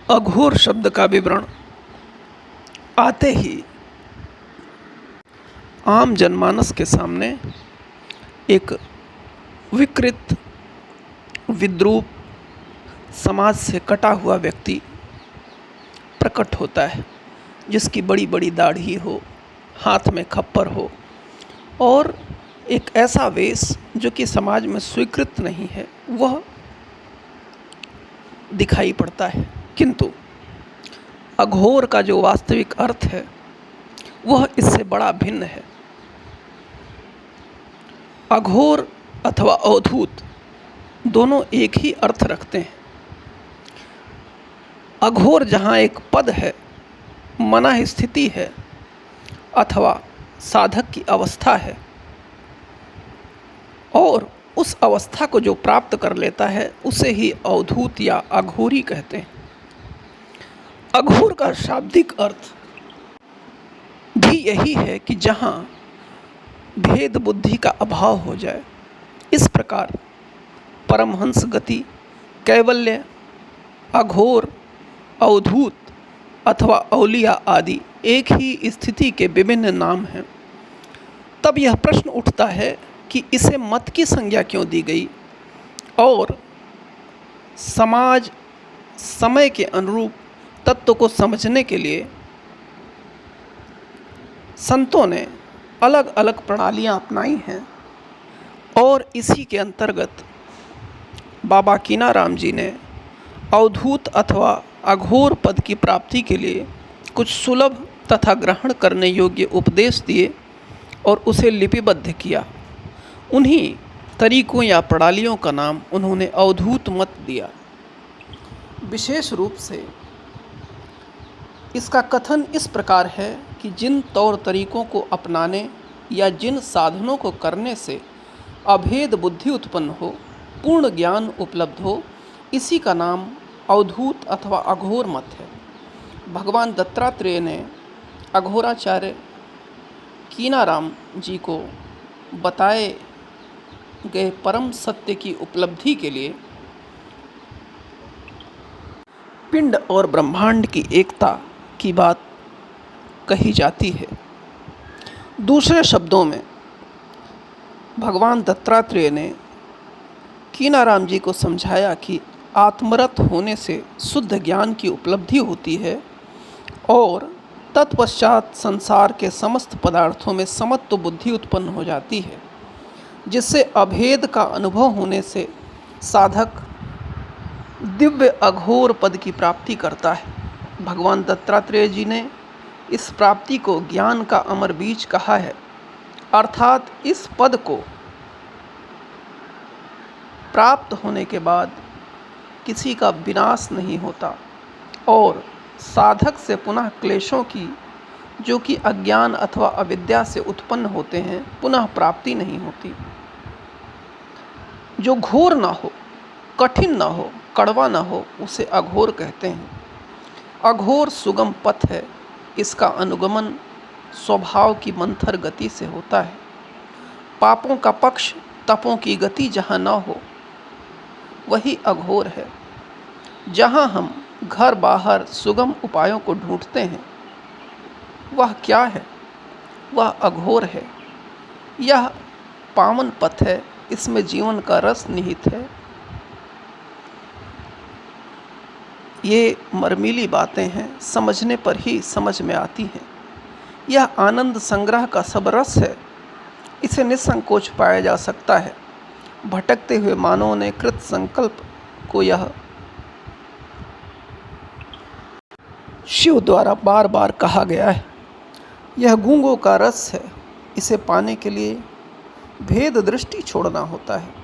अघोर शब्द का विवरण आते ही आम जनमानस के सामने एक विकृत, विद्रूप, समाज से कटा हुआ व्यक्ति प्रकट होता है, जिसकी बड़ी बड़ी दाढ़ी हो, हाथ में खप्पर हो और एक ऐसा वेश जो कि समाज में स्वीकृत नहीं है, वह दिखाई पड़ता है। किंतु अघोर का जो वास्तविक अर्थ है वह इससे बड़ा भिन्न है। अघोर अथवा अवधूत दोनों एक ही अर्थ रखते हैं। अघोर जहाँ एक पद है, मना स्थिति है अथवा साधक की अवस्था है, और उस अवस्था को जो प्राप्त कर लेता है उसे ही अवधूत या अघोरी कहते हैं। अघोर का शाब्दिक अर्थ भी यही है कि जहाँ भेद बुद्धि का अभाव हो जाए। इस प्रकार परमहंस गति, कैवल्य, अघोर, अवधूत अथवा औलिया आदि एक ही स्थिति के विभिन्न नाम हैं। तब यह प्रश्न उठता है कि इसे मत की संज्ञा क्यों दी गई, और समाज समय के अनुरूप तत्व को समझने के लिए संतों ने अलग अलग प्रणालियाँ अपनाई हैं। और इसी के अंतर्गत बाबा कीनाराम जी ने अवधूत अथवा अघोर पद की प्राप्ति के लिए कुछ सुलभ तथा ग्रहण करने योग्य उपदेश दिए और उसे लिपिबद्ध किया। उन्हीं तरीकों या प्रणालियों का नाम उन्होंने अवधूत मत दिया। विशेष रूप से इसका कथन इस प्रकार है कि जिन तौर तरीकों को अपनाने या जिन साधनों को करने से अभेद बुद्धि उत्पन्न हो, पूर्ण ज्ञान उपलब्ध हो, इसी का नाम अवधूत अथवा अघोर मत है। भगवान दत्तात्रेय ने अघोराचार्य कीनाराम जी को बताए गए परम सत्य की उपलब्धि के लिए पिंड और ब्रह्मांड की एकता की बात कही जाती है। दूसरे शब्दों में भगवान दत्तात्रेय ने कीनाराम जी को समझाया कि आत्मरत होने से शुद्ध ज्ञान की उपलब्धि होती है और तत्पश्चात संसार के समस्त पदार्थों में समत्व बुद्धि उत्पन्न हो जाती है, जिससे अभेद का अनुभव होने से साधक दिव्य अघोर पद की प्राप्ति करता है। भगवान दत्तात्रेय जी ने इस प्राप्ति को ज्ञान का अमर बीज कहा है, अर्थात इस पद को प्राप्त होने के बाद किसी का विनाश नहीं होता और साधक से पुनः क्लेशों की, जो कि अज्ञान अथवा अविद्या से उत्पन्न होते हैं, पुनः प्राप्ति नहीं होती। जो घोर ना हो, कठिन ना हो, कड़वा ना हो, उसे अघोर कहते हैं। अघोर सुगम पथ है। इसका अनुगमन स्वभाव की मंथर गति से होता है। पापों का पक्ष, तपों की गति जहाँ ना हो, वही अघोर है। जहाँ हम घर बाहर सुगम उपायों को ढूंढते हैं, वह क्या है? वह अघोर है। यह पावन पथ है, इसमें जीवन का रस निहित है। ये मर्मीली बातें हैं, समझने पर ही समझ में आती हैं। यह आनंद संग्रह का सब रस है, इसे निसंकोच पाया जा सकता है। भटकते हुए मानव ने कृत संकल्प को यह शिव द्वारा बार बार कहा गया है। यह गूंगों का रस है, इसे पाने के लिए भेद दृष्टि छोड़ना होता है।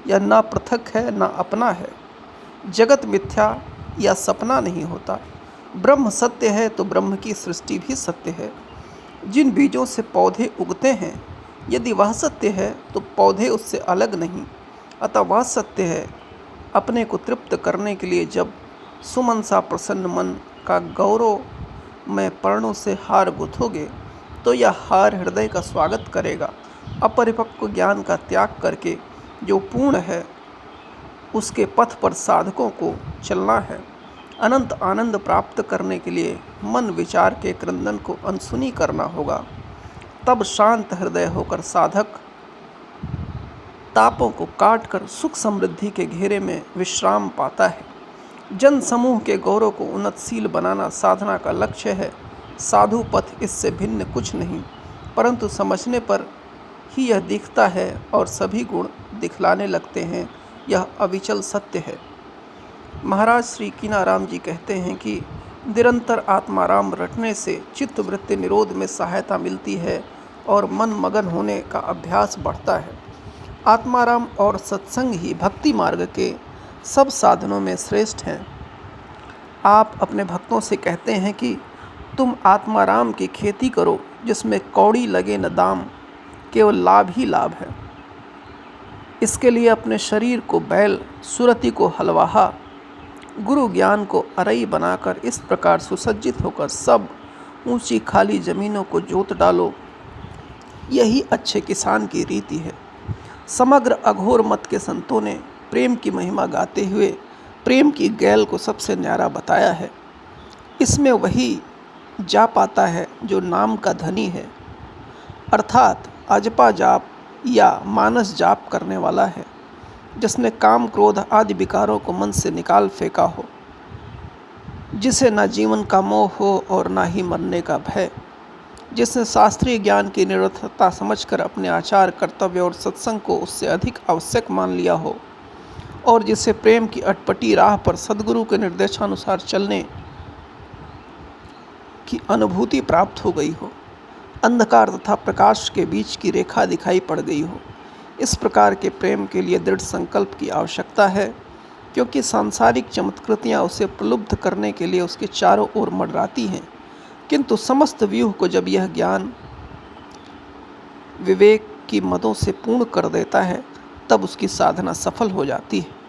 यह ना पृथक है ना अपना है। जगत मिथ्या या सपना नहीं होता। ब्रह्म सत्य है तो ब्रह्म की सृष्टि भी सत्य है। जिन बीजों से पौधे उगते हैं, यदि वह सत्य है तो पौधे उससे अलग नहीं, अतः वह सत्य है। अपने को तृप्त करने के लिए जब सुमन सा प्रसन्न मन का गौरव में पर्णों से हार गुथोगे, तो यह हार हृदय का स्वागत करेगा। अपरिपक्व ज्ञान का त्याग करके जो पूर्ण है, उसके पथ पर साधकों को चलना है। अनंत आनंद प्राप्त करने के लिए मन विचार के क्रंदन को अनसुनी करना होगा। तब शांत हृदय होकर साधक तापों को काट कर सुख समृद्धि के घेरे में विश्राम पाता है। जन समूह के गौरव को उन्नतशील बनाना साधना का लक्ष्य है। साधु पथ इससे भिन्न कुछ नहीं, परंतु समझने पर ही यह दिखता है और सभी गुण दिखलाने लगते हैं। यह अविचल सत्य है। महाराज श्री कीनाराम जी कहते हैं कि निरंतर आत्माराम रटने से चित्त वृत्ति निरोध में सहायता मिलती है और मन मगन होने का अभ्यास बढ़ता है। आत्माराम और सत्संग ही भक्ति मार्ग के सब साधनों में श्रेष्ठ हैं। आप अपने भक्तों से कहते हैं कि तुम आत्माराम की खेती करो, जिसमें कौड़ी लगे न दाम, केवल लाभ ही लाभ है। इसके लिए अपने शरीर को बैल, सुरति को हलवाहा, गुरु ज्ञान को अरई बनाकर इस प्रकार सुसज्जित होकर सब ऊंची खाली जमीनों को जोत डालो। यही अच्छे किसान की रीति है। समग्र अघोर मत के संतों ने प्रेम की महिमा गाते हुए प्रेम की गैल को सबसे न्यारा बताया है। इसमें वही जा पाता है जो नाम का धनी है, अर्थात अजपा जाप या मानस जाप करने वाला है, जिसने काम क्रोध आदि विकारों को मन से निकाल फेंका हो, जिसे न जीवन का मोह हो और न ही मरने का भय, जिसने शास्त्रीय ज्ञान की निरर्थकता समझकर अपने आचार, कर्तव्य और सत्संग को उससे अधिक आवश्यक मान लिया हो, और जिसे प्रेम की अटपटी राह पर सद्गुरु के निर्देशानुसार चलने की अनुभूति प्राप्त हो गई हो, अंधकार तथा प्रकाश के बीच की रेखा दिखाई पड़ गई हो। इस प्रकार के प्रेम के लिए दृढ़ संकल्प की आवश्यकता है, क्योंकि सांसारिक चमत्कृतियाँ उसे प्रलुब्ध करने के लिए उसके चारों ओर मंडराती हैं। किंतु समस्त व्यूह को जब यह ज्ञान विवेक की मदों से पूर्ण कर देता है, तब उसकी साधना सफल हो जाती है।